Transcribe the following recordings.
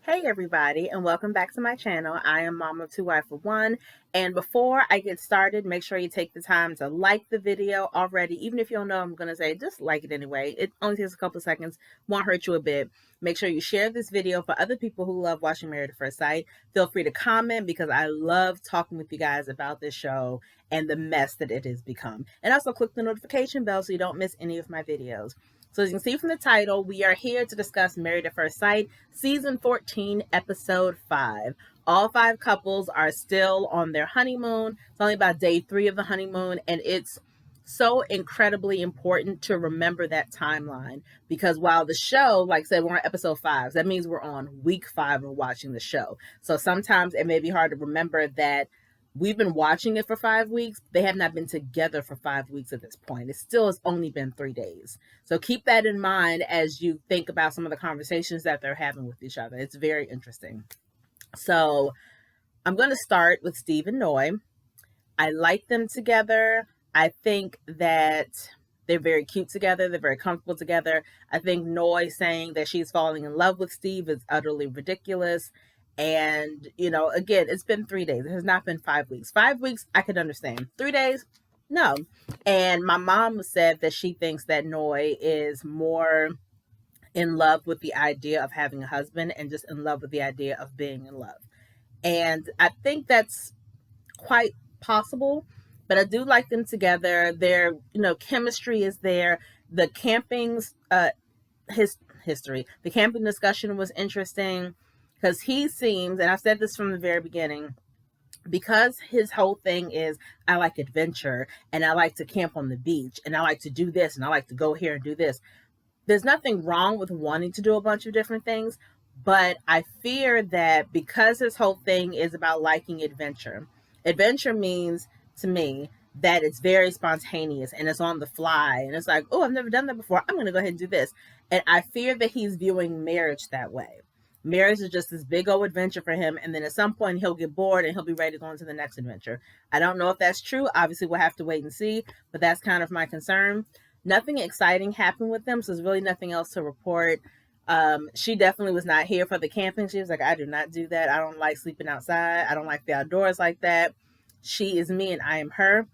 Hey everybody, and welcome back to my channel. I am Mom of Two Wife of One, and before I get started, make sure you take the time to like the video already. Even if you don't know, I'm going to say just like it anyway. It only takes a couple of seconds, won't hurt you a bit. Make sure you share this video for other people who love watching Married at First Sight. Feel free to comment because I love talking with you guys about this show and the mess that it has become. And also click the notification bell so you don't miss any of my videos. So as you can see from the title, we are here to discuss Married at First Sight, Season 14, Episode 5. All 5 couples are still on their honeymoon. It's only about day 3 of the honeymoon, and it's so incredibly important to remember that timeline. Because while the show, like I said, we're on Episode 5, so that means we're on week 5 of watching the show. So sometimes it may be hard to remember that we've been watching it for 5 weeks. They have not been together for 5 weeks at this point. It still has only been 3 days. So keep that in mind as you think about some of the conversations that they're having with each other. It's very interesting. So I'm going to start with Steve and Noi. I like them together. I think that they're very cute together. They're very comfortable together. I think Noi saying that she's falling in love with Steve is utterly ridiculous. And, again, it's been 3 days. It has not been 5 weeks. 5 weeks, I could understand. 3 days, no. And my mom said that she thinks that Noi is more in love with the idea of having a husband and just in love with the idea of being in love. And I think that's quite possible, but I do like them together. Their, chemistry is there. The camping's history. The camping discussion was interesting. Because he seems, and I've said this from the very beginning, because his whole thing is, I like adventure, and I like to camp on the beach, and I like to do this, and I like to go here and do this. There's nothing wrong with wanting to do a bunch of different things, but I fear that because his whole thing is about liking adventure means, to me, that it's very spontaneous, and it's on the fly, and it's like, oh, I've never done that before, I'm going to go ahead and do this. And I fear that he's viewing marriage that way. Marriage is just this big old adventure for him, and then at some point he'll get bored and he'll be ready to go on to the next adventure. I don't know if that's true. Obviously, we'll have to wait and see, but that's kind of my concern. Nothing exciting happened with them, so there's really nothing else to report. She definitely was not here for the camping. She was like, I do not do that. I don't like sleeping outside. I don't like the outdoors like that. She is me and I am her.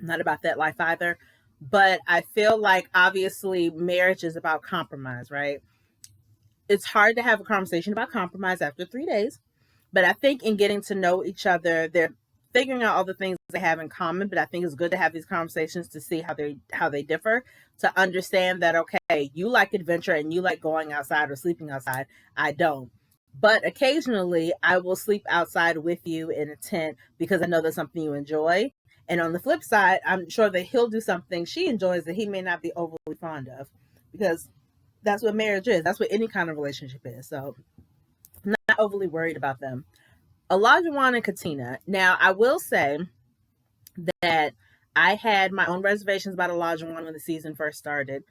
I'm not about that life either. But I feel like, obviously, marriage is about compromise, right? It's hard to have a conversation about compromise after 3 days, but I think in getting to know each other, they're figuring out all the things they have in common. But I think it's good to have these conversations to see how they differ, to understand that, okay, you like adventure and you like going outside or sleeping outside. I don't. But occasionally I will sleep outside with you in a tent because I know that's something you enjoy. And on the flip side, I'm sure that he'll do something she enjoys that he may not be overly fond of, because that's what marriage is. That's what any kind of relationship is. So I'm not overly worried about them. Olajuwon and Katina. Now, I will say that I had my own reservations about Olajuwon when the season first started.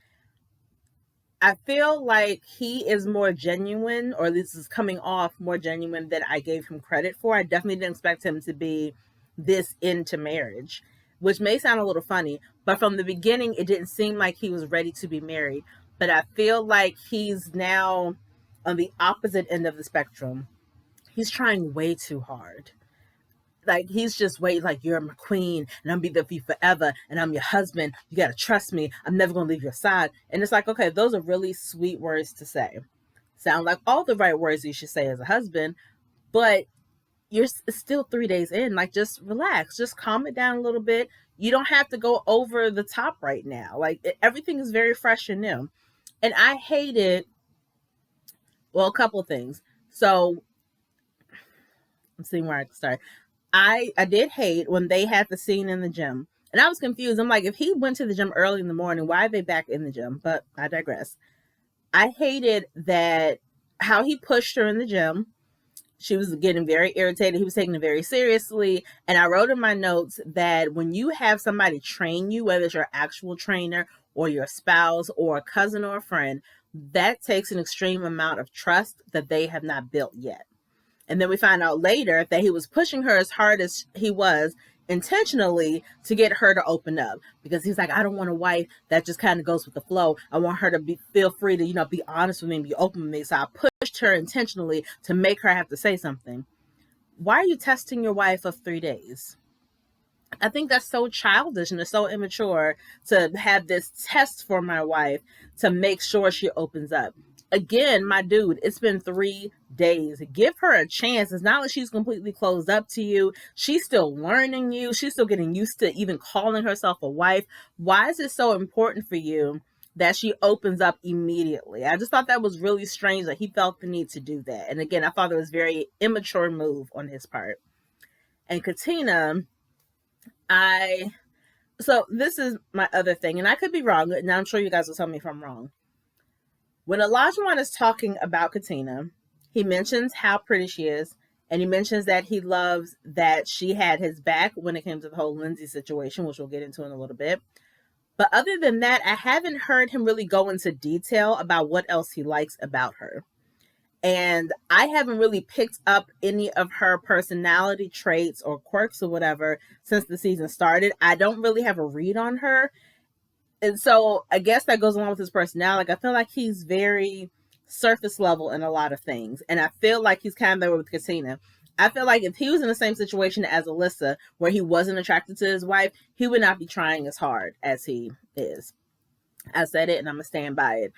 I feel like he is more genuine, or at least is coming off more genuine than I gave him credit for. I definitely didn't expect him to be this into marriage, which may sound a little funny, but from the beginning, it didn't seem like he was ready to be married. But I feel like he's now on the opposite end of the spectrum. He's trying way too hard. Like, he's just waiting, like, you're my queen, and I'm going to be there for you forever, and I'm your husband. You got to trust me. I'm never going to leave your side. And it's like, okay, those are really sweet words to say. Sound like all the right words you should say as a husband, but you're still 3 days in. Like, just relax. Just calm it down a little bit. You don't have to go over the top right now. Like, everything is very fresh and new. And I hated, well, a couple of things. So, I'm seeing where I can start. I did hate when they had the scene in the gym. And I was confused. I'm like, if he went to the gym early in the morning, why are they back in the gym? But I digress. I hated that how he pushed her in the gym. She was getting very irritated. He was taking it very seriously. And I wrote in my notes that when you have somebody train you, whether it's your actual trainer or your spouse or a cousin or a friend, that takes an extreme amount of trust that they have not built yet. And then we find out later that he was pushing her as hard as he was. intentionally to get her to open up, because he's like, I don't want a wife that just kind of goes with the flow. I want her to feel free to, be honest with me and be open with me. So I pushed her intentionally to make her have to say something. Why are you testing your wife of 3 days? I think that's so childish and it's so immature to have this test for my wife to make sure she opens up. Again, my dude, it's been 3 days. Give her a chance. It's not like she's completely closed up to you. She's still learning you. She's still getting used to even calling herself a wife. Why is it so important for you that she opens up immediately? I just thought that was really strange that he felt the need to do that. And again, I thought it was a very immature move on his part. And Katina, so this is my other thing, and I could be wrong, and I'm sure you guys will tell me if I'm wrong. When Olajuwon is talking about Katina, he mentions how pretty she is, and he mentions that he loves that she had his back when it came to the whole Lindsay situation, which we'll get into in a little bit. But other than that, I haven't heard him really go into detail about what else he likes about her. And I haven't really picked up any of her personality traits or quirks or whatever since the season started. I don't really have a read on her. And so I guess that goes along with his personality. Like, I feel like he's very surface level in a lot of things. And I feel like he's kind of there with Katina. I feel like if he was in the same situation as Alyssa, where he wasn't attracted to his wife, he would not be trying as hard as he is. I said it and I'm going to stand by it.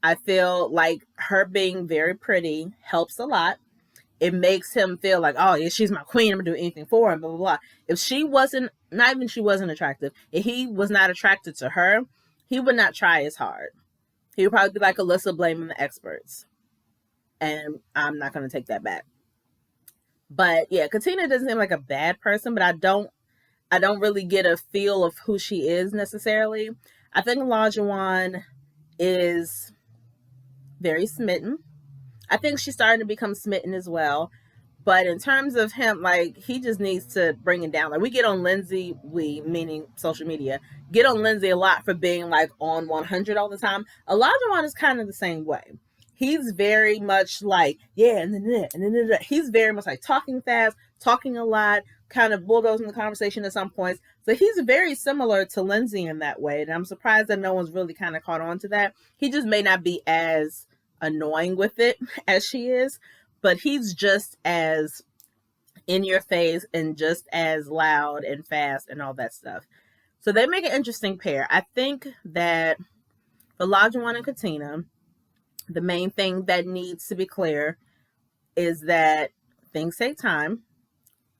I feel like her being very pretty helps a lot. It makes him feel like, oh, yeah, she's my queen. I'm going to do anything for her, blah, blah, blah. If she wasn't, not even she wasn't attractive, if he was not attracted to her, he would not try as hard. He would probably be like Alyssa, blaming the experts. And I'm not going to take that back. But yeah, Katina doesn't seem like a bad person, but I don't really get a feel of who she is necessarily. I think Olajuwon is very smitten. I think she's starting to become smitten as well. But in terms of him, like, he just needs to bring it down. Like, we get on Lindsay, meaning social media, get on Lindsay a lot for being like on 100 all the time. Olajuwon is kind of the same way. He's very much like, yeah, and then he's very much like talking fast, talking a lot, kind of bulldozing the conversation at some points. So he's very similar to Lindsay in that way. And I'm surprised that no one's really kind of caught on to that. He just may not be as annoying with it as she is, but he's just as in your face and just as loud and fast and all that stuff. So they make an interesting pair. I think that for Olajuwon and Katina, the main thing that needs to be clear is that things take time.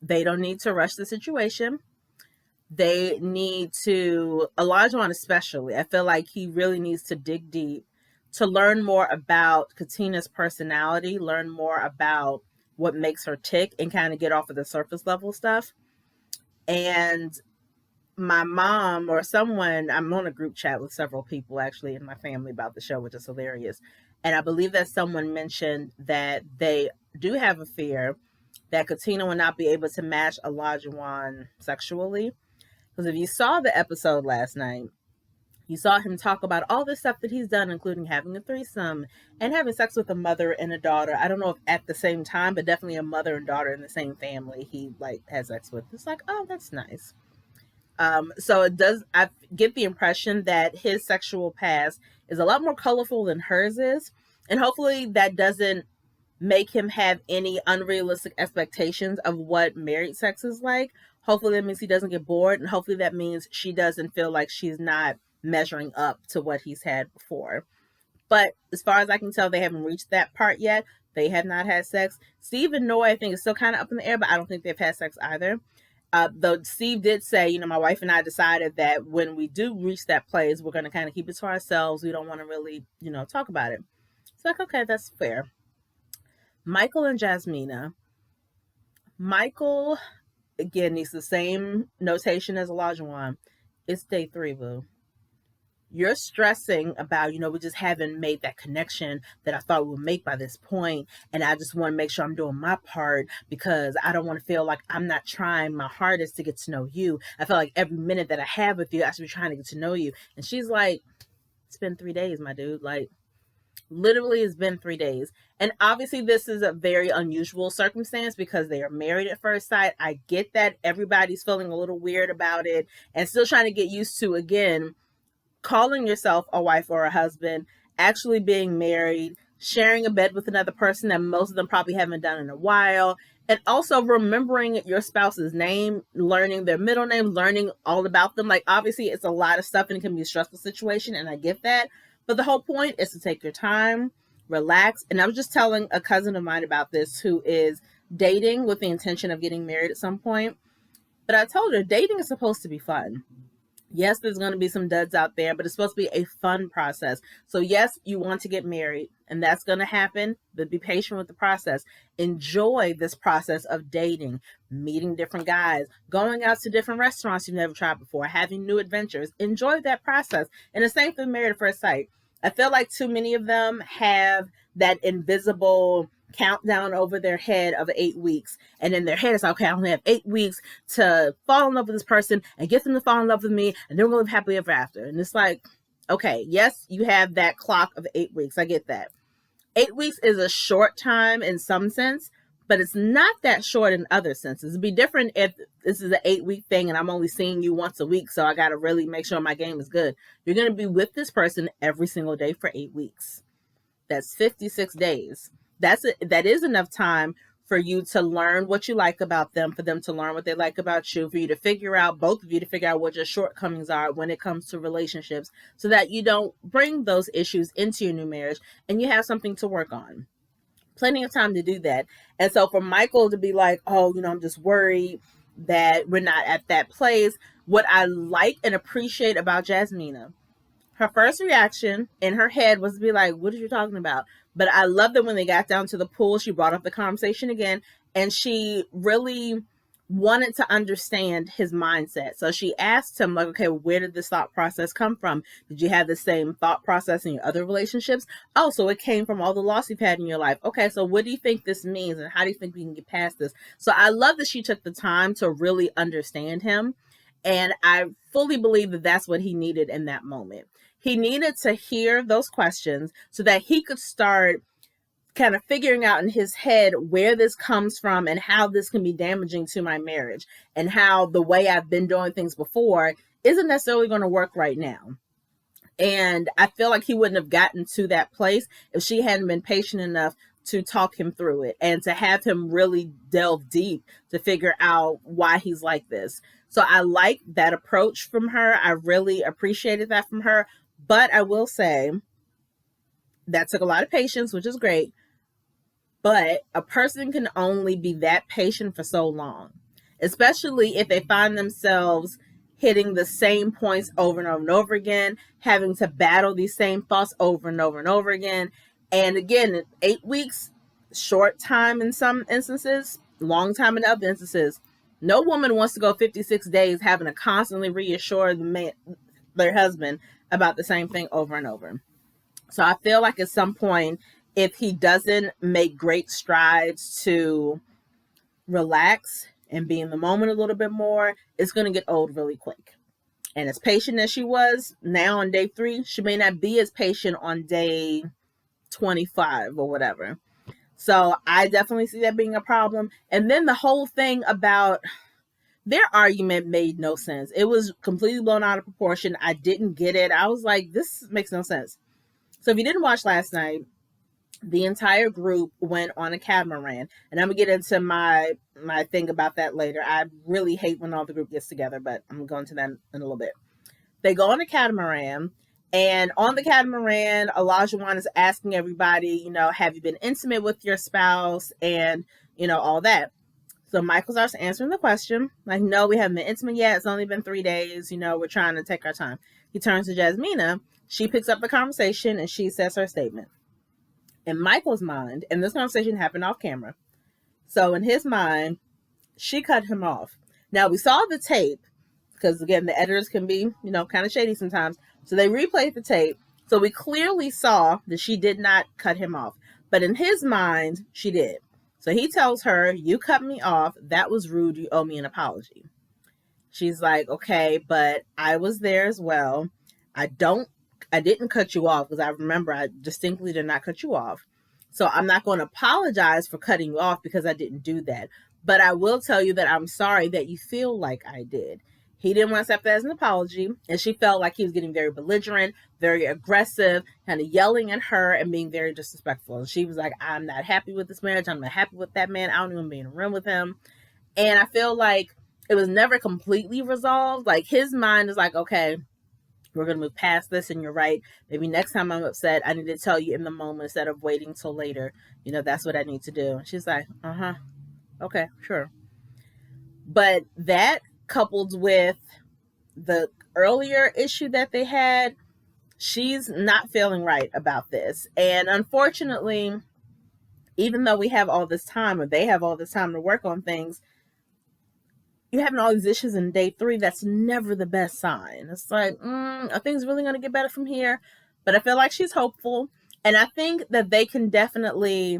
They don't need to rush the situation. They need to, Olajuwon especially, I feel like he really needs to dig deep to learn more about Katina's personality, learn more about what makes her tick, and kind of get off of the surface level stuff. And my mom or someone, I'm on a group chat with several people actually in my family about the show, which is hilarious. And I believe that someone mentioned that they do have a fear that Katina will not be able to match Olajuwon sexually. Because if you saw the episode last night, you saw him talk about all the stuff that he's done, including having a threesome and having sex with a mother and a daughter. I don't know if at the same time, but definitely a mother and daughter in the same family he like has sex with. It's like, oh, that's nice. So it does, I get the impression that his sexual past is a lot more colorful than hers is. And hopefully that doesn't make him have any unrealistic expectations of what married sex is like. Hopefully that means he doesn't get bored, and hopefully that means she doesn't feel like she's not measuring up to what he's had before. But as far as I can tell, they haven't reached that part yet. They have not had sex. Steve and Noah, I think, is still kind of up in the air, but I don't think they've had sex either. Though Steve did say, my wife and I decided that when we do reach that place, we're going to kind of keep it to ourselves. We don't want to really, talk about it. It's like, okay, that's fair. Michael and Jasmina. Michael, again, needs the same notation as Olajuwon. It's day 3, boo. You're stressing about, we just haven't made that connection that I thought we would make by this point. And I just want to make sure I'm doing my part because I don't want to feel like I'm not trying my hardest to get to know you. I feel like every minute that I have with you, I should be trying to get to know you. And she's like, it's been 3 days, my dude. Like, Literally, it's been 3 days. And obviously, this is a very unusual circumstance because they are married at first sight. I get that everybody's feeling a little weird about it and still trying to get used to, again, calling yourself a wife or a husband, actually being married, sharing a bed with another person that most of them probably haven't done in a while, and also remembering your spouse's name, learning their middle name, learning all about them. Like, obviously, it's a lot of stuff and it can be a stressful situation, and I get that. But the whole point is to take your time, relax. And I was just telling a cousin of mine about this who is dating with the intention of getting married at some point. But I told her dating is supposed to be fun. Yes, there's going to be some duds out there, but it's supposed to be a fun process. So yes, you want to get married and that's going to happen, but be patient with the process. Enjoy this process of dating, meeting different guys, going out to different restaurants you've never tried before, having new adventures. Enjoy that process. And the same thing, Married at First Sight. I feel like too many of them have that invisible countdown over their head of 8 weeks. And in their head, it's like, okay, I only have 8 weeks to fall in love with this person and get them to fall in love with me. And then we'll live happily ever after. And it's like, okay, yes, you have that clock of 8 weeks. I get that. 8 weeks is a short time in some sense, but it's not that short in other senses. It'd be different if this is an 8-week thing and I'm only seeing you once a week. So I got to really make sure my game is good. You're going to be with this person every single day for 8 weeks. That's 56 days. That is enough time for you to learn what you like about them, for them to learn what they like about you, for you to figure out, both of you to figure out what your shortcomings are when it comes to relationships, so that you don't bring those issues into your new marriage and you have something to work on. Plenty of time to do that. And so for Michael to be like, oh, I'm just worried that we're not at that place. What I like and appreciate about Jasmina, her first reaction in her head was to be like, what are you talking about? But I love that when they got down to the pool, she brought up the conversation again, and she really wanted to understand his mindset. So she asked him, like, okay, where did this thought process come from? Did you have the same thought process in your other relationships? Oh, so it came from all the loss you've had in your life. Okay, so what do you think this means, and how do you think we can get past this? So I love that she took the time to really understand him, and I fully believe that that's what he needed in that moment. He needed to hear those questions so that he could start kind of figuring out in his head where this comes from and how this can be damaging to my marriage, and how the way I've been doing things before isn't necessarily going to work right now. And I feel like he wouldn't have gotten to that place if she hadn't been patient enough to talk him through it and to have him really delve deep to figure out why he's like this. So I like that approach from her. I really appreciated that from her. But I will say that took a lot of patience, which is great. But a person can only be that patient for so long, especially if they find themselves hitting the same points over and over and over again, having to battle these same thoughts over and over and over again. And again, 8 weeks, short time in some instances, long time in other instances. No woman wants to go 56 days having to constantly reassure their husband about the same thing over and over. So I feel like at some point, if he doesn't make great strides to relax and be in the moment a little bit more, it's going to get old really quick. And as patient as she was now on day 3, she may not be as patient on day 25 or whatever. So I definitely see that being a problem. And then the whole thing about their argument made no sense. It was completely blown out of proportion. I didn't get it. I was like, this makes no sense. So if you didn't watch last night, the entire group went on a catamaran. And I'm going to get into my thing about that later. I really hate when all the group gets together, but I'm going to that in a little bit. They go on a catamaran. And on the catamaran, Olajuwon is asking everybody, have you been intimate with your spouse? And, all that. So Michael starts answering the question. Like, no, we haven't been intimate yet. It's only been 3 days. We're trying to take our time. He turns to Jasmina. She picks up the conversation and she says her statement. In Michael's mind, and this conversation happened off camera. So in his mind, she cut him off. Now we saw the tape, because again, the editors can be, kind of shady sometimes. So they replayed the tape. So we clearly saw that she did not cut him off. But in his mind, she did. So he tells her, you cut me off. That was rude. You owe me an She's like, okay, but I was there as well. I don't I didn't cut you off, because I remember I distinctly did not cut you off. So I'm not going to apologize for cutting you off because I didn't do that. But I will tell you that I'm sorry that you feel like I did. He didn't want to accept that as an apology, and she felt like he was getting very belligerent, very aggressive, kind of yelling at her and being very disrespectful. And she was like, I'm not happy with this marriage. I'm not happy with that man. I don't even be in a room with him. And I feel like it was never completely resolved. Like, his mind is like, okay, we're going to move past this, and you're right. Maybe next time I'm upset, I need to tell you in the moment instead of waiting till later. That's what I need to do. And she's like, okay, sure. But that, coupled with the earlier issue that they had, she's not feeling right about this. And unfortunately, even though we have all this time, or they have all this time to work on things, you're having all these issues in day 3. That's never the best sign. It's like, are things really going to get better from here? But I feel like she's hopeful. And I think that they can definitely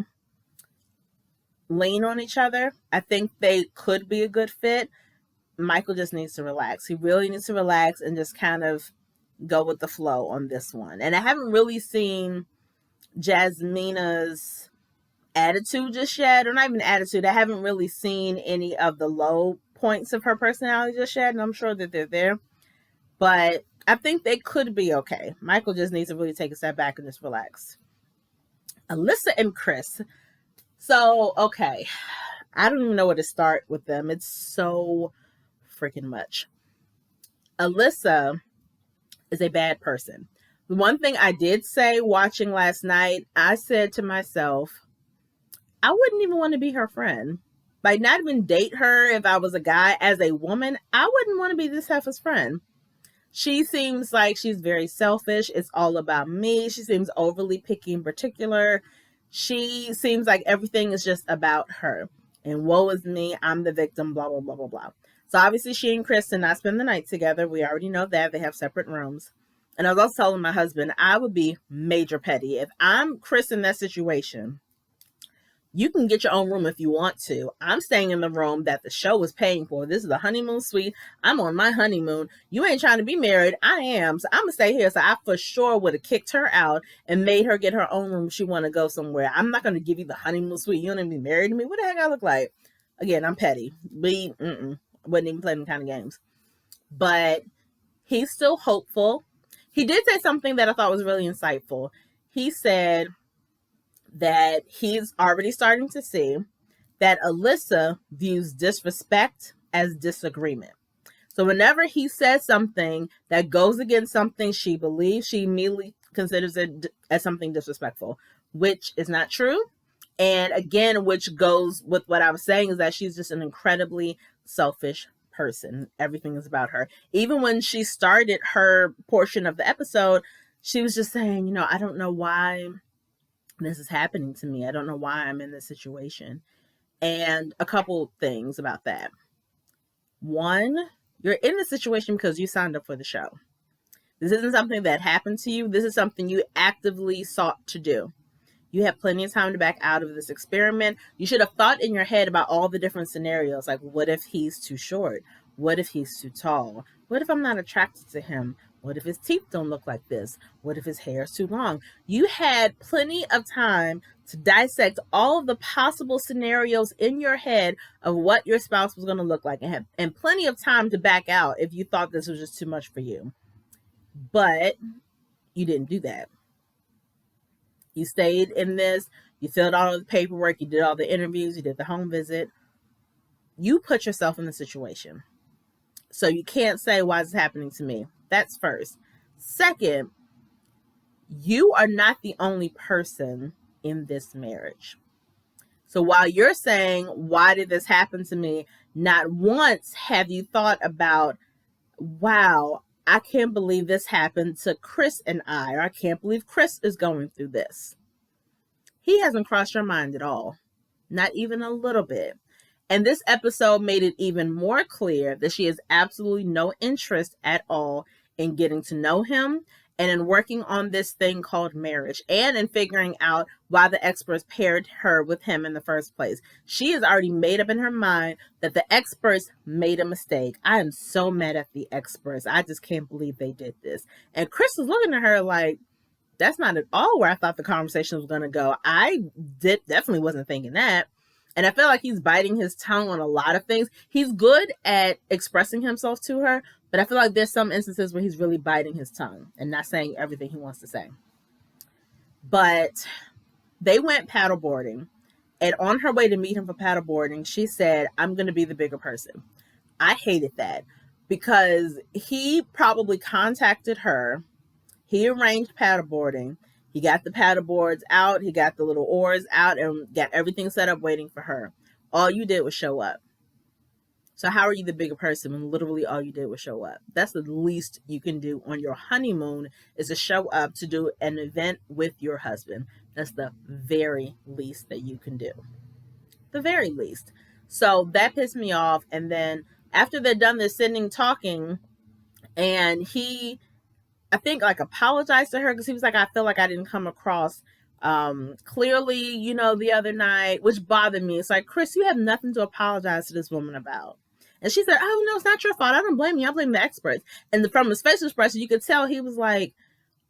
lean on each other. I think they could be a good fit. Michael just needs to relax. He really needs to relax and just kind of go with the flow on this one. And I haven't really seen Jasmina's attitude just yet, or not even attitude. I haven't really seen any of the low points of her personality just yet, and I'm sure that they're there. But I think they could be okay. Michael just needs to really take a step back and just relax. Alyssa and Chris. So, okay. I don't even know where to start with them. It's so freaking much. Alyssa is a bad person. The one thing I did say watching last night, I said to myself, I wouldn't even want to be her friend. Like, not even date her if I was a guy. As a woman, I wouldn't want to be this heifer's friend. She seems like she's very selfish. It's all about me. She seems overly picky in particular. She seems like everything is just about her. And woe is me, I'm the victim, blah, blah, blah, blah, blah. So obviously she and Chris did not spend the night together. We already know that. They have separate rooms. And I was also telling my husband, I would be major petty. If I'm Chris in that situation, you can get your own room if you want to. I'm staying in the room that the show is paying for. This is a honeymoon suite. I'm on my honeymoon. You ain't trying to be married. I am. So I'm going to stay here. So I for sure would have kicked her out and made her get her own room if she want to go somewhere. I'm not going to give you the honeymoon suite. You don't even be married to me. What the heck I look like? Again, I'm petty. Wouldn't even play them kind of games. But he's still hopeful. He did say something that I thought was really insightful. He said that he's already starting to see that Alyssa views disrespect as disagreement. So whenever he says something that goes against something she believes, she immediately considers it as something disrespectful, which is not true. And again, which goes with what I was saying, is that she's just an incredibly selfish person. Everything is about her. Even when she started her portion of the episode, she was just saying, I don't know why this is happening to me. I don't know why I'm in this situation. And a couple things about that. One, you're in the situation because you signed up for the show. This isn't something that happened to you. This is something you actively sought to do. You have plenty of time to back out of this experiment. You should have thought in your head about all the different scenarios. Like, what if he's too short? What if he's too tall? What if I'm not attracted to him? What if his teeth don't look like this? What if his hair is too long? You had plenty of time to dissect all of the possible scenarios in your head of what your spouse was going to look like, and plenty of time to back out if you thought this was just too much for you. But you didn't do that. You stayed in this. You filled out all the paperwork. You did all the interviews. You did the home visit. You put yourself in the situation. So you can't say, why is this happening to me? That's first. Second, you are not the only person in this marriage. So while you're saying, why did this happen to me? Not once have you thought about, wow, I can't believe this happened to Chris and I, or I can't believe Chris is going through this. He hasn't crossed your mind at all. Not even a little bit. And this episode made it even more clear that she has absolutely no interest at all in getting to know him and in working on this thing called marriage, and in figuring out why the experts paired her with him in the first place. She has already made up in her mind that the experts made a mistake. I am so mad at the experts. I just can't believe they did this. And Chris was looking at her like, that's not at all where I thought the conversation was going to go. I definitely wasn't thinking that. And I feel like he's biting his tongue on a lot of things. He's good at expressing himself to her, but I feel like there's some instances where he's really biting his tongue and not saying everything he wants to say. But they went paddleboarding, and on her way to meet him for paddleboarding, she said, I'm going to be the bigger person. I hated that because he probably contacted her. He arranged paddleboarding. He got the paddleboards out. He got the little oars out and got everything set up waiting for her. All you did was show up. So how are you the bigger person when literally all you did was show up? That's the least you can do on your honeymoon, is to show up to do an event with your husband. That's the very least that you can do. The very least. So that pissed me off. And then after they're done, they're sitting talking, and he, I think, like, apologized to her because he was like, I feel like I didn't come across clearly, you know, the other night, which bothered me. It's like, Chris, you have nothing to apologize to this woman about. And she said, oh, no, it's not your fault. I don't blame you. I blame the experts. And from his facial expression, you could tell he was like,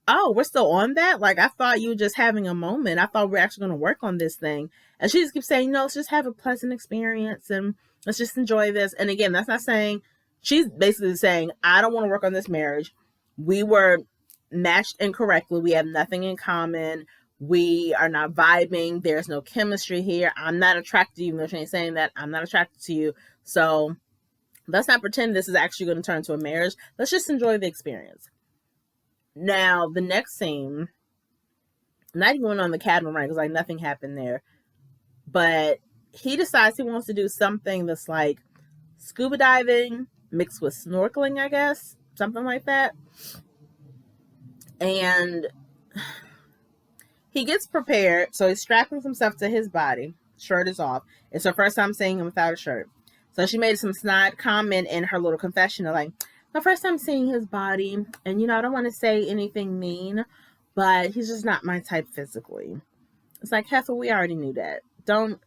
oh, we're still on that? Like, I thought you were just having a moment. I thought we we're actually going to work on this thing. And she just keeps saying, no, let's just have a pleasant experience and let's just enjoy this. And again, that's not saying, she's basically saying, I don't want to work on this marriage. We were matched incorrectly. We have nothing in common. We are not vibing. There's no chemistry here. I'm not attracted to you. No, she ain't saying that. I'm not attracted to you. So let's not pretend this is actually going to turn into a marriage. Let's just enjoy the experience. Now, the next scene, not even on the catamaran, because like nothing happened there, but he decides he wants to do something that's like scuba diving mixed with snorkeling, I guess, something like that. And he gets prepared, so he's strapping some stuff to his body. Shirt is off. It's her first time seeing him without a shirt. So she made some snide comment in her little confessional, like, my first time seeing his body, and, you know, I don't want to say anything mean, but he's just not my type physically. It's like, Heifer, we already knew that. Don't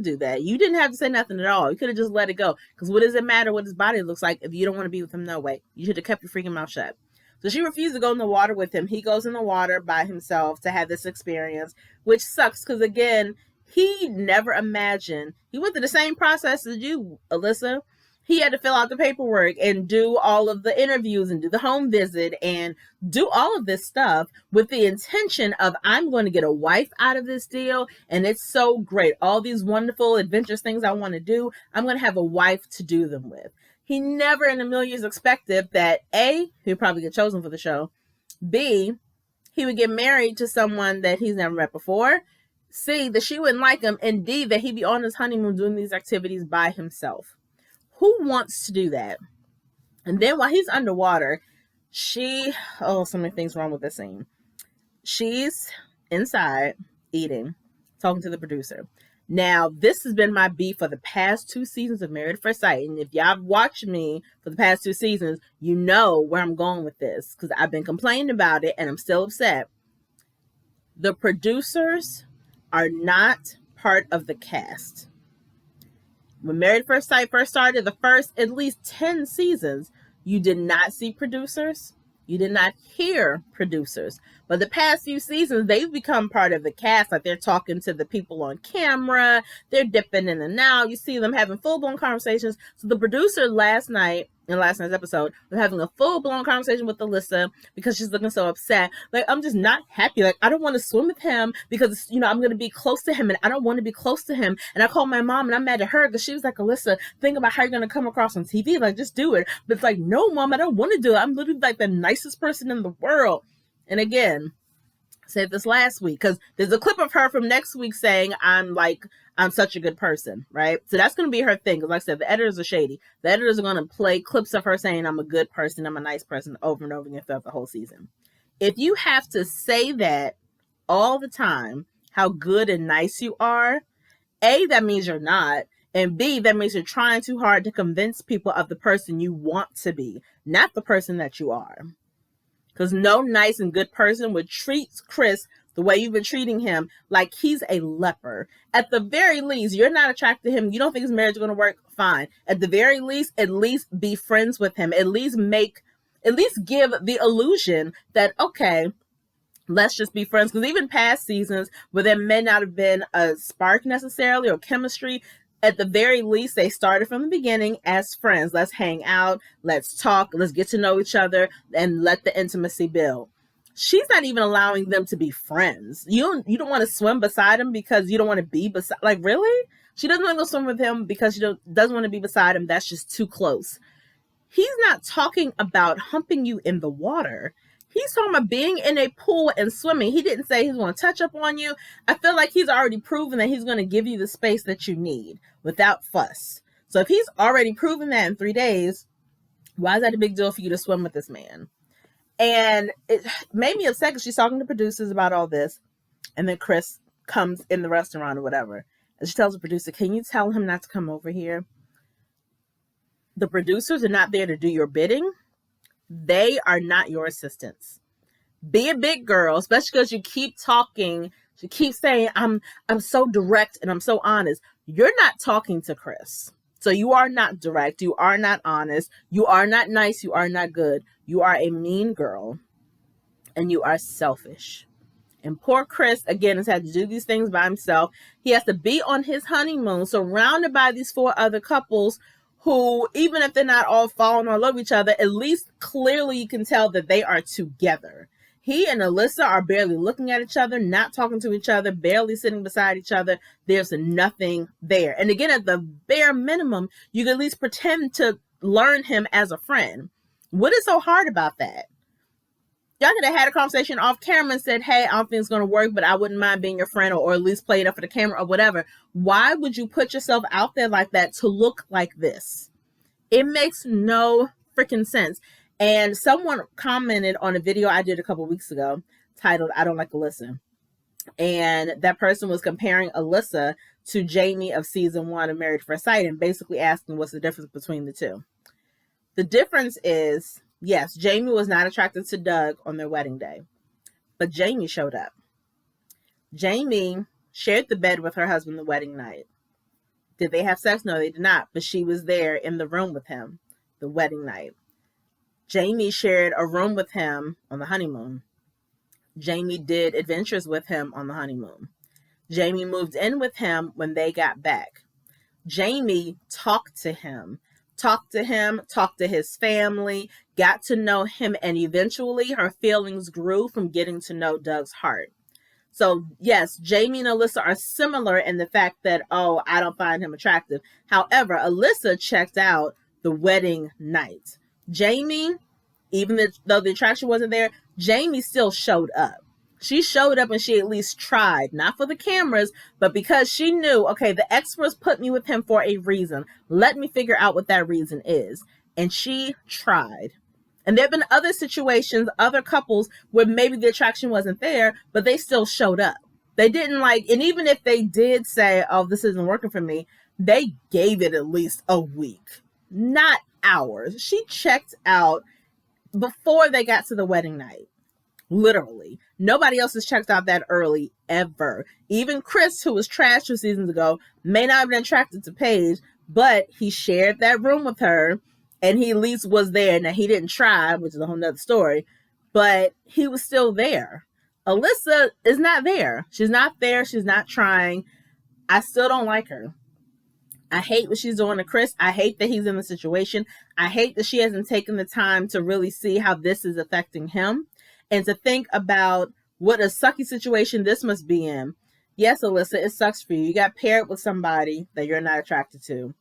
do that. You didn't have to say nothing at all. You could have just let it go. Because what does it matter what his body looks like if you don't want to be with him? No way. You should have kept your freaking mouth shut. So she refused to go in the water with him. He goes in the water by himself to have this experience, which sucks because, again, he never imagined. He went through the same process as you, Alyssa. He had to fill out the paperwork and do all of the interviews and do the home visit and do all of this stuff with the intention of, I'm going to get a wife out of this deal. And it's so great. All these wonderful adventurous things I want to do, I'm going to have a wife to do them with. He never in a million years expected that A, he'd probably get chosen for the show. B, he would get married to someone that he's never met before. C, that she wouldn't like him. And D, that he'd be on his honeymoon doing these activities by himself. Who wants to do that? And then while he's underwater, so many things wrong with this scene. She's inside eating, talking to the producer. Now, this has been my beef for the past 2 seasons of Married at First Sight. And if y'all watched me for the past 2 seasons, you know where I'm going with this. Because I've been complaining about it and I'm still upset. The producers are not part of the cast. When Married at First Sight first started, the first at least 10 seasons, you did not see producers. You did not hear producers. But the past few seasons, they've become part of the cast. Like, they're talking to the people on camera. They're dipping in and out. You see them having full-blown conversations. So the producer last night, in last night's episode, was having a full-blown conversation with Alyssa because she's looking so upset. Like, I'm just not happy. Like, I don't want to swim with him because, you know, I'm going to be close to him and I don't want to be close to him. And I called my mom and I'm mad at her because she was like, Alyssa, think about how you're going to come across on TV. Like, just do it. But it's like, no, Mom, I don't want to do it. I'm literally like the nicest person in the world. And again, I said this last week because there's a clip of her from next week saying I'm such a good person, right? So that's going to be her thing. Because like I said, the editors are shady. The editors are going to play clips of her saying I'm a good person, I'm a nice person over and over again throughout the whole season. If you have to say that all the time, how good and nice you are, A, that means you're not. And B, that means you're trying too hard to convince people of the person you want to be, not the person that you are. Because no nice and good person would treat Chris the way you've been treating him, like he's a leper. At the very least, you're not attracted to him. You don't think his marriage is going to work? Fine. At the very least, at least be friends with him. At least give the illusion that, okay, let's just be friends. Because even past seasons where there may not have been a spark necessarily or chemistry, at the very least, they started from the beginning as friends. Let's hang out. Let's talk. Let's get to know each other and let the intimacy build. She's not even allowing them to be friends. You don't want to swim beside him because you don't want to be beside. Like, really? She doesn't want to go swim with him because she doesn't want to be beside him. That's just too close. He's not talking about humping you in the water. He's talking about being in a pool and swimming. He didn't say he's going to touch up on you. I feel like he's already proven that he's going to give you the space that you need without fuss. So if he's already proven that in 3 days, why is that a big deal for you to swim with this man? And it made me upset because she's talking to producers about all this. And then Chris comes in the restaurant or whatever. And she tells the producer, can you tell him not to come over here? The producers are not there to do your bidding. They are not your assistants. Be a big girl, especially because you keep talking. You keep saying, I'm so direct and I'm so honest. You're not talking to Chris. So you are not direct. You are not honest. You are not nice. You are not good. You are a mean girl. And you are selfish. And poor Chris, again, has had to do these things by himself. He has to be on his honeymoon, surrounded by these 4 other couples who, even if they're not all falling or love each other, at least clearly you can tell that they are together. He and Alyssa are barely looking at each other, not talking to each other, barely sitting beside each other. There's nothing there. And again, at the bare minimum, you can at least pretend to learn him as a friend. What is so hard about that? Y'all could have had a conversation off camera and said, hey, I don't think it's going to work, but I wouldn't mind being your friend, or at least play it up for the camera or whatever. Why would you put yourself out there like that to look like this? It makes no freaking sense. And someone commented on a video I did a couple weeks ago titled, I Don't Like Alyssa. And that person was comparing Alyssa to Jamie of season 1 of Married at First Sight and basically asking what's the difference between the two. The difference is, yes, Jamie was not attracted to Doug on their wedding day, but Jamie showed up. Jamie shared the bed with her husband the wedding night. Did they have sex? No, they did not, but she was there in the room with him the wedding night. Jamie shared a room with him on the honeymoon. Jamie did adventures with him on the honeymoon. Jamie moved in with him when they got back. Jamie talked to him, talked to his family, got to know him, and eventually her feelings grew from getting to know Doug's heart. So yes, Jamie and Alyssa are similar in the fact that, oh, I don't find him attractive. However, Alyssa checked out the wedding night. Jamie, even though the attraction wasn't there, Jamie still showed up. She showed up and she at least tried, not for the cameras, but because she knew, okay, the experts put me with him for a reason. Let me figure out what that reason is. And she tried. And there have been other situations, other couples where maybe the attraction wasn't there, but they still showed up. They didn't and even if they did say, oh, this isn't working for me, they gave it at least a week, not hours. She checked out before they got to the wedding night. Literally. Nobody else has checked out that early ever. Even Chris, who was trash 2 seasons ago, may not have been attracted to Paige, but he shared that room with her and he at least was there. Now, he didn't try, which is a whole nother story, but he was still there. Alyssa is not there. She's not there. She's not trying. I still don't like her. I hate what she's doing to Chris. I hate that he's in the situation. I hate that she hasn't taken the time to really see how this is affecting him and to think about what a sucky situation this must be in. Yes, Alyssa, it sucks for you. You got paired with somebody that you're not attracted to.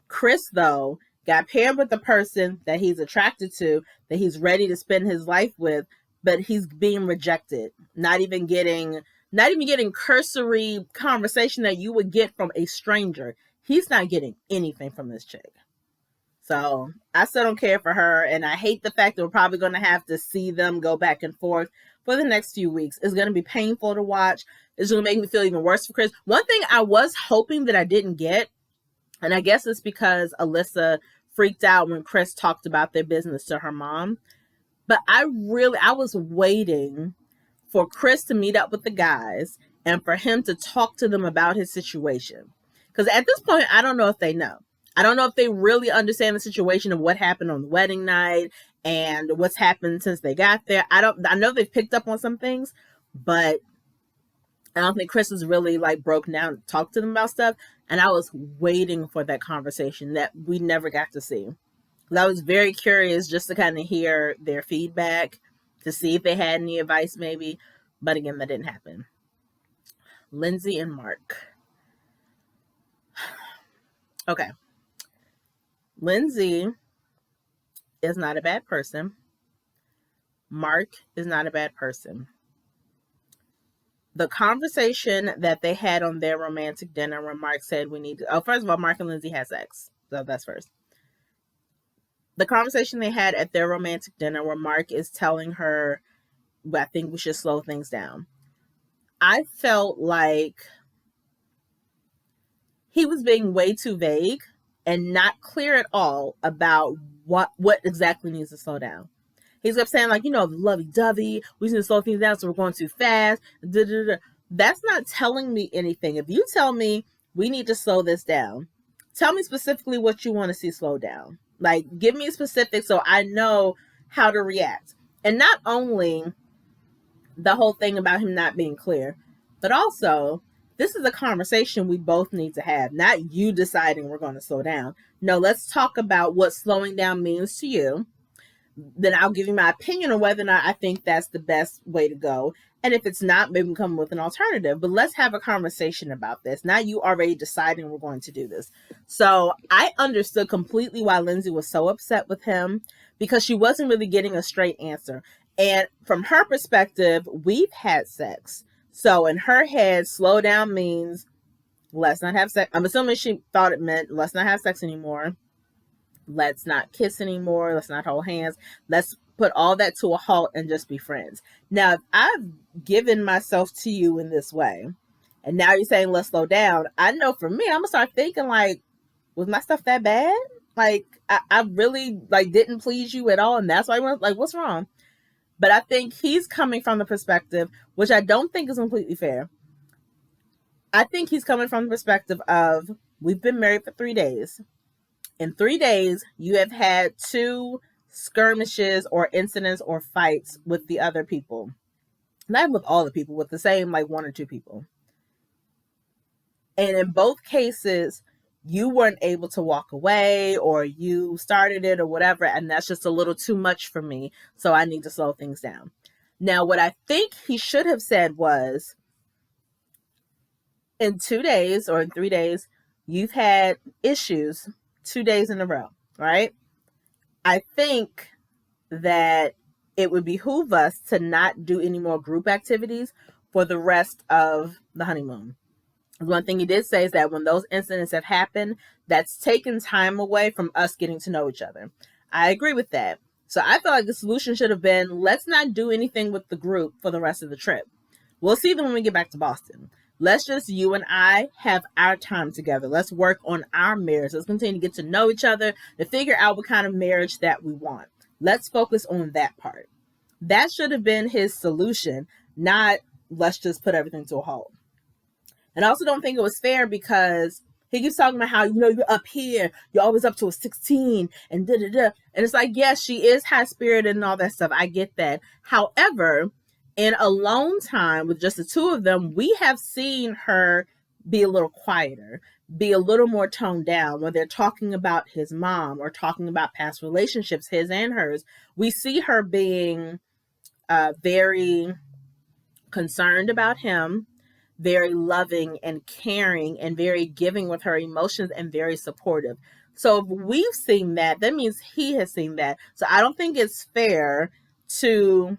Chris, though, got paired with the person that he's attracted to, that he's ready to spend his life with, but he's being rejected. Not even getting cursory conversation that you would get from a stranger. He's not getting anything from this chick. So I still don't care for her. And I hate the fact that we're probably going to have to see them go back and forth for the next few weeks. It's going to be painful to watch. It's going to make me feel even worse for Chris. One thing I was hoping that I didn't get, and I guess it's because Alyssa freaked out when Chris talked about their business to her mom. But I was waiting for Chris to meet up with the guys and for him to talk to them about his situation. Because at this point, I don't know if they know. I don't know if they really understand the situation of what happened on the wedding night and what's happened since they got there. I know they've picked up on some things, but I don't think Chris has really like broken down and talked to them about stuff. And I was waiting for that conversation that we never got to see. I was very curious just to kind of hear their feedback, to see if they had any advice maybe. But again, that didn't happen. Lindsay and Mark. Okay. Lindsay is not a bad person. Mark is not a bad person. The conversation that they had on their romantic dinner when Mark said we need to... Oh, first of all, Mark and Lindsay had sex. So that's first. The conversation they had at their romantic dinner where Mark is telling her, I think we should slow things down. I felt like he was being way too vague and not clear at all about what exactly needs to slow down. He's kept saying, like, lovey-dovey, we need to slow things down so we're going too fast. That's not telling me anything. If you tell me we need to slow this down, tell me specifically what you want to see slow down. Like, give me specifics so I know how to react. And not only the whole thing about him not being clear, but also, this is a conversation we both need to have, not you deciding we're going to slow down. No, let's talk about what slowing down means to you. Then I'll give you my opinion on whether or not I think that's the best way to go. And if it's not, maybe we can come with an alternative. But let's have a conversation about this. Not you already deciding we're going to do this. So I understood completely why Lindsay was so upset with him, because she wasn't really getting a straight answer. And from her perspective, we've had sex. So in her head, slow down means let's not have sex. I'm assuming she thought it meant let's not have sex anymore. Let's not kiss anymore. Let's not hold hands. Let's put all that to a halt and just be friends. Now, if I've given myself to you in this way, and now you're saying let's slow down, I know for me, I'm going to start thinking like, was my stuff that bad? Like, I really like didn't please you at all. And that's why I went like, what's wrong? But I think he's coming from the perspective, which I don't think is completely fair. I think he's coming from the perspective of, we've been married for 3 days. In 3 days, you have had 2 skirmishes or incidents or fights with the other people. Not with all the people, with the same like 1 or 2 people. And in both cases, you weren't able to walk away, or you started it or whatever, and that's just a little too much for me, so I need to slow things down. Now, what I think he should have said was, in 2 days or in 3 days, you've had issues 2 days in a row, right? I think that it would behoove us to not do any more group activities for the rest of the honeymoon. One thing he did say is that when those incidents have happened, that's taken time away from us getting to know each other. I agree with that. So I feel like the solution should have been, let's not do anything with the group for the rest of the trip. We'll see them when we get back to Boston. Let's just, you and I, have our time together. Let's work on our marriage. Let's continue to get to know each other, to figure out what kind of marriage that we want. Let's focus on that part. That should have been his solution, not let's just put everything to a halt. And I also don't think it was fair because he keeps talking about how, you're up here, you're always up to a 16 and da-da-da. And it's like, yes, she is high-spirited and all that stuff. I get that. However, in alone time with just the 2 of them, we have seen her be a little quieter, be a little more toned down when they're talking about his mom or talking about past relationships, his and hers. We see her being very concerned about him, very loving and caring and very giving with her emotions and very supportive. So if we've seen that, that means he has seen that. So I don't think it's fair to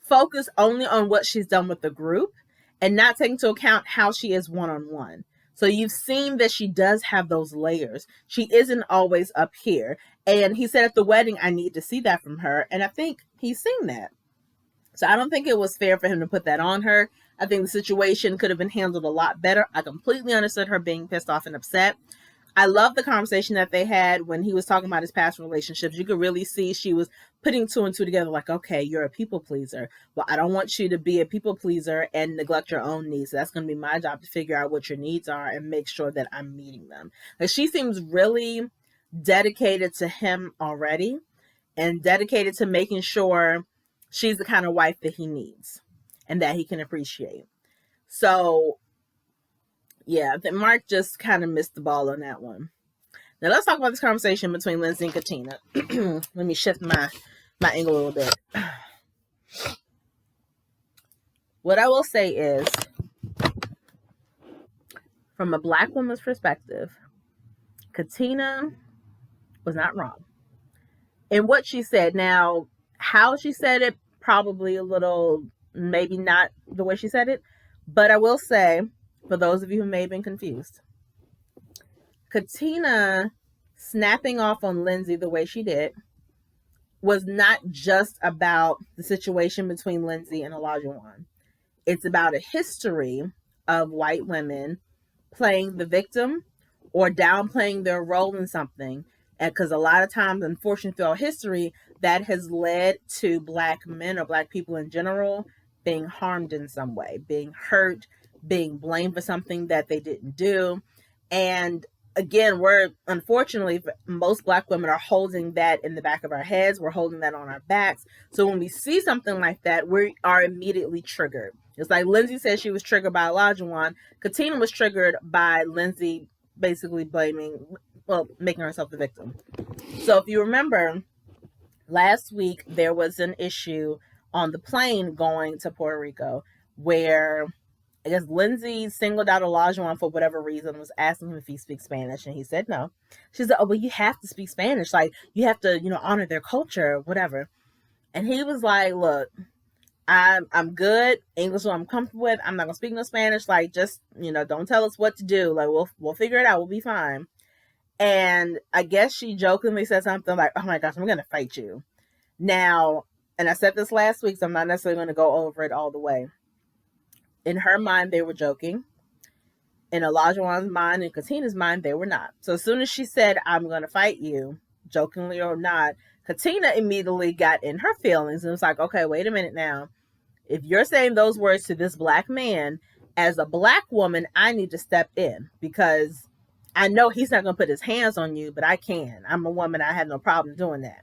focus only on what she's done with the group and not take into account how she is one-on-one. So you've seen that she does have those layers. She isn't always up here. And he said at the wedding, I need to see that from her. And I think he's seen that. So I don't think it was fair for him to put that on her. I think the situation could have been handled a lot better. I completely understood her being pissed off and upset. I love the conversation that they had when he was talking about his past relationships. You could really see she was putting two and two together, like, okay, you're a people pleaser. Well, I don't want you to be a people pleaser and neglect your own needs. So that's going to be my job to figure out what your needs are and make sure that I'm meeting them. Like, she seems really dedicated to him already and dedicated to making sure she's the kind of wife that he needs and that he can appreciate. So, yeah, I think Mark just kind of missed the ball on that one. Now let's talk about this conversation between Lindsay and Katina. Let me shift my angle a little bit. What I will say is, from a Black woman's perspective, Katina was not wrong in what she said. Now, how she said it, probably a little, maybe not the way she said it, but I will say, for those of you who may have been confused, Katina snapping off on Lindsay the way she did was not just about the situation between Lindsay and Olajuwon. It's about a history of white women playing the victim or downplaying their role in something. And because a lot of times, unfortunately, throughout history, that has led to Black men or Black people in general being harmed in some way, being hurt, being blamed for something that they didn't do. And again, we're, unfortunately, most Black women are holding that in the back of our heads. We're holding that on our backs. So when we see something like that, we are immediately triggered. It's like Lindsay said she was triggered by Olajuwon. Katina was triggered by Lindsay basically making herself the victim. So if you remember, last week there was an issue on the plane going to Puerto Rico where I guess Lindsay singled out Olajuwon for whatever reason, was asking him if he speaks Spanish, and he said no. She said, oh, well, you have to speak Spanish. Like, you have to, honor their culture, whatever. And he was like, look, I'm good. English is what I'm comfortable with. I'm not going to speak no Spanish. Like, just, don't tell us what to do. Like, we'll figure it out. We'll be fine. And I guess she jokingly said something like, oh my gosh, I'm going to fight you. Now, and I said this last week, so I'm not necessarily going to go over it all the way. In her mind, they were joking. In Olajuwon's mind and Katina's mind, they were not. So as soon as she said, I'm going to fight you, jokingly or not, Katina immediately got in her feelings and was like, okay, wait a minute now. If you're saying those words to this Black man, as a Black woman, I need to step in because I know he's not going to put his hands on you, but I can. I'm a woman. I have no problem doing that.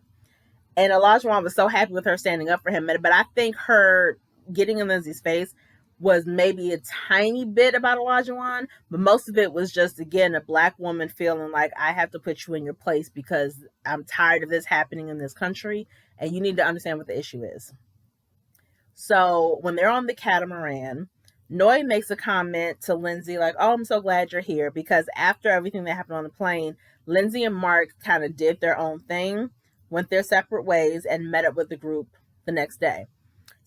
And Olajuwon was so happy with her standing up for him. But I think her getting in Lindsay's face was maybe a tiny bit about Olajuwon, but most of it was just, again, a Black woman feeling like I have to put you in your place because I'm tired of this happening in this country, and you need to understand what the issue is. So when they're on the catamaran, Noy makes a comment to Lindsay like, oh, I'm so glad you're here, because after everything that happened on the plane, Lindsay and Mark kind of did their own thing, went their separate ways, and met up with the group the next day.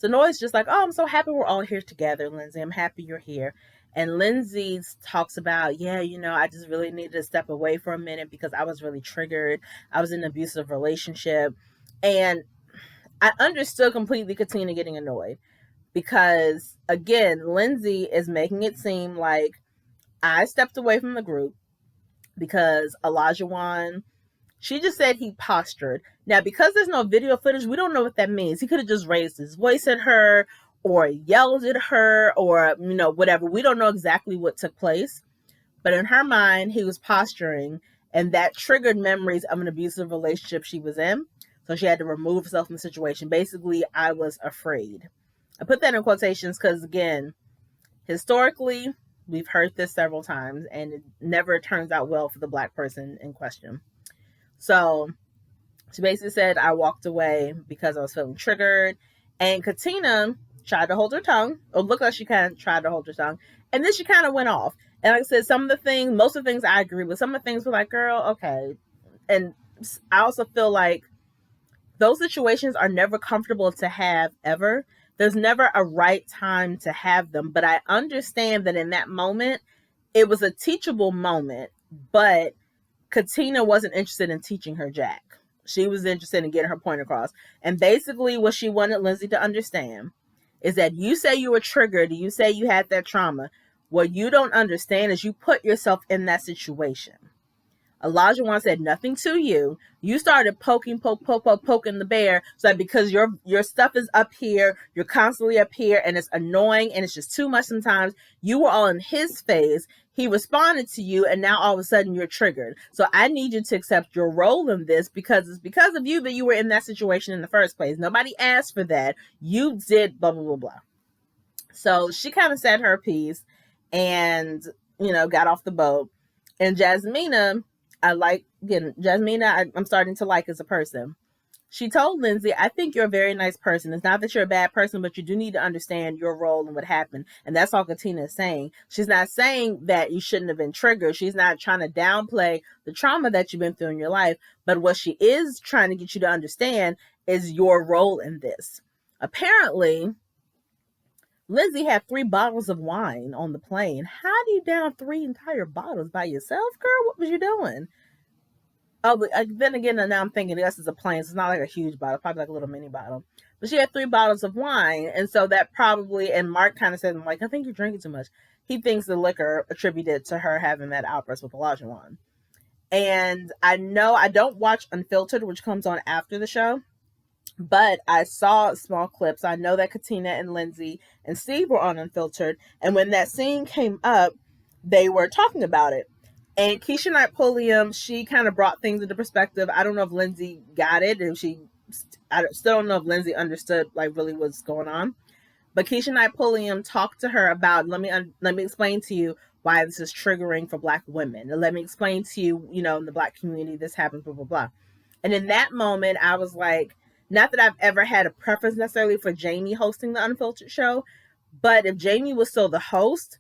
So Noy's just like, oh, I'm so happy we're all here together, Lindsay. I'm happy you're here. And Lindsay talks about, yeah, I just really needed to step away for a minute because I was really triggered. I was in an abusive relationship. And I understood completely Katina getting annoyed because, again, Lindsay is making it seem like I stepped away from the group because Olajuwon, she just said he postured. Now, because there's no video footage, we don't know what that means. He could have just raised his voice at her or yelled at her or, whatever. We don't know exactly what took place. But in her mind, he was posturing, and that triggered memories of an abusive relationship she was in. So she had to remove herself from the situation. Basically, I was afraid. I put that in quotations because, again, historically, we've heard this several times, and it never turns out well for the Black person in question. So she basically said, I walked away because I was feeling triggered. And Katina tried to hold her tongue. It looked like she kind of tried to hold her tongue. And then she kind of went off. And like I said, most of the things I agree with. Some of the things were like, girl, okay. And I also feel like those situations are never comfortable to have ever. There's never a right time to have them. But I understand that in that moment, it was a teachable moment. But Katina wasn't interested in teaching her jack. She was interested in getting her point across. And basically what she wanted Lindsay to understand is that you say you were triggered, you say you had that trauma. What you don't understand is you put yourself in that situation. Olajuwon said nothing to you. You started poking the bear, so that because your stuff is up here, you're constantly up here, and it's annoying and it's just too much sometimes. You were all in his face. He responded to you, and now all of a sudden you're triggered. So I need you to accept your role in this, because it's because of you that you were in that situation in the first place. Nobody asked for that. You did blah blah blah blah. So she kind of said her piece and, got off the boat. And Jasmina, I'm starting to like as a person. She told Lindsay, I think you're a very nice person. It's not that you're a bad person, but you do need to understand your role and what happened. And that's all Katina is saying. She's not saying that you shouldn't have been triggered. She's not trying to downplay the trauma that you've been through in your life. But what she is trying to get you to understand is your role in this. Apparently, Lindsay had 3 bottles of wine on the plane. How do you down 3 entire bottles by yourself, girl? What was you doing? Oh, but then again, now I'm thinking, this is a plane, so it's not like a huge bottle, probably like a little mini bottle. But she had 3 bottles of wine, and so that probably, and Mark kind of said, I'm like, I think you're drinking too much. He thinks the liquor attributed to her having that outburst with Olajuwon. And I know I don't watch Unfiltered, which comes on after the show, but I saw small clips. I know that Katina and Lindsay and Steve were on Unfiltered, and when that scene came up, they were talking about it. And Keisha Knight Pulliam, she kind of brought things into perspective. I don't know if Lindsay got it, and I still don't know if Lindsay understood like really what's going on. But Keisha Knight Pulliam talked to her about, let me explain to you why this is triggering for Black women. And let me explain to you, in the Black community, this happens, blah, blah, blah. And in that moment, I was like, not that I've ever had a preference necessarily for Jamie hosting the Unfiltered show, but if Jamie was still the host,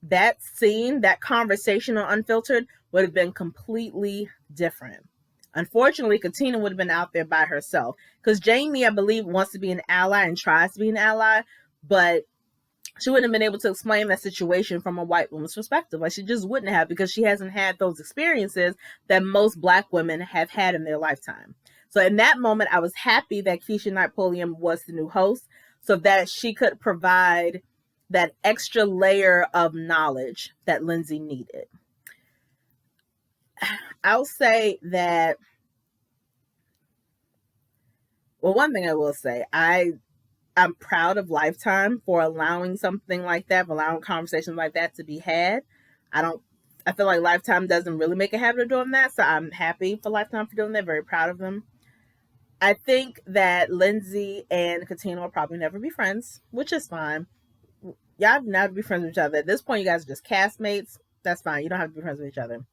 that scene, that conversation on Unfiltered would have been completely different. Unfortunately, Katina would have been out there by herself, because Jamie, I believe, wants to be an ally and tries to be an ally, but she wouldn't have been able to explain that situation from a white woman's perspective. Like, she just wouldn't have, because she hasn't had those experiences that most Black women have had in their lifetime. So in that moment, I was happy that Keisha Knight Pulliam was the new host, so that she could provide that extra layer of knowledge that Lindsay needed. I'll say that, well, one thing I will say, I'm proud of Lifetime for allowing something like that, for allowing conversations like that to be had. I feel like Lifetime doesn't really make a habit of doing that, so I'm happy for Lifetime for doing that, very proud of them. I think that Lindsay and Katina will probably never be friends, which is fine. Y'all have now to be friends with each other. At this point, you guys are just castmates. That's fine. You don't have to be friends with each other.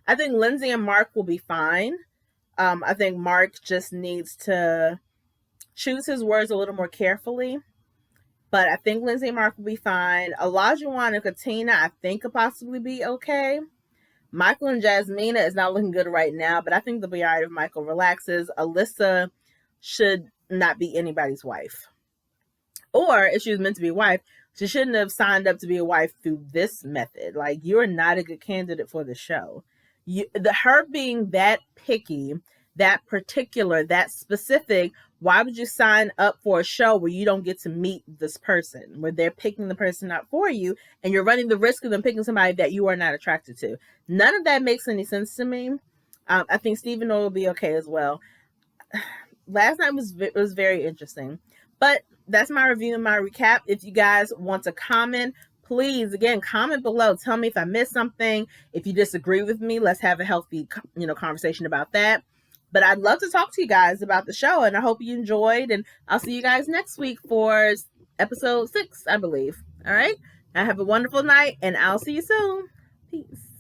I think Lindsay and Mark will be fine. I think Mark just needs to choose his words a little more carefully. But I think Lindsay and Mark will be fine. Olajuwon and Katina, I think, could possibly be okay. Michael and Jasmina is not looking good right now, but I think they'll be all right if Michael relaxes. Alyssa should not be anybody's wife. Or if she was meant to be a wife, she shouldn't have signed up to be a wife through this method. Like, you're not a good candidate for the show. Her being that picky, that particular, that specific, why would you sign up for a show where you don't get to meet this person, where they're picking the person out for you, and you're running the risk of them picking somebody that you are not attracted to? None of that makes any sense to me. I think Stephen O will be okay as well. Last night was very interesting. But that's my review and my recap. If you guys want to comment, please, again, comment below. Tell me if I missed something. If you disagree with me, let's have a healthy, conversation about that. But I'd love to talk to you guys about the show, and I hope you enjoyed. And I'll see you guys next week for episode 6, I believe. All right? Now have a wonderful night, and I'll see you soon. Peace.